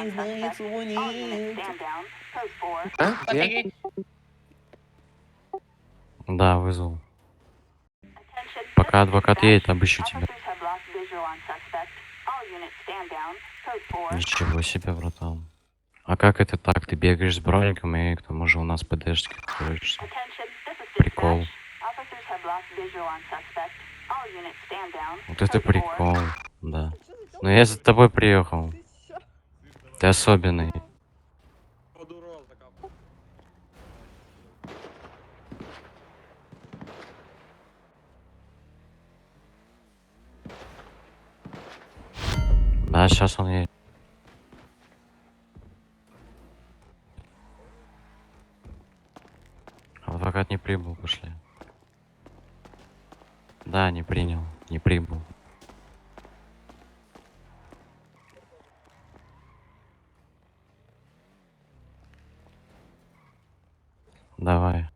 не знает свого нет. А? Где? Да, вызвал. Пока адвокат едет, обыщу тебя. Ничего себе, братан. А как это так? Ты бегаешь с броником и к тому же у нас ПДшки откроешься. Прикол. Вот это прикол, да. Но я за тобой приехал. Ты особенный. Да, сейчас он едет. Адвокат не прибыл, пошли. Да, не принял, не прибыл. Давай.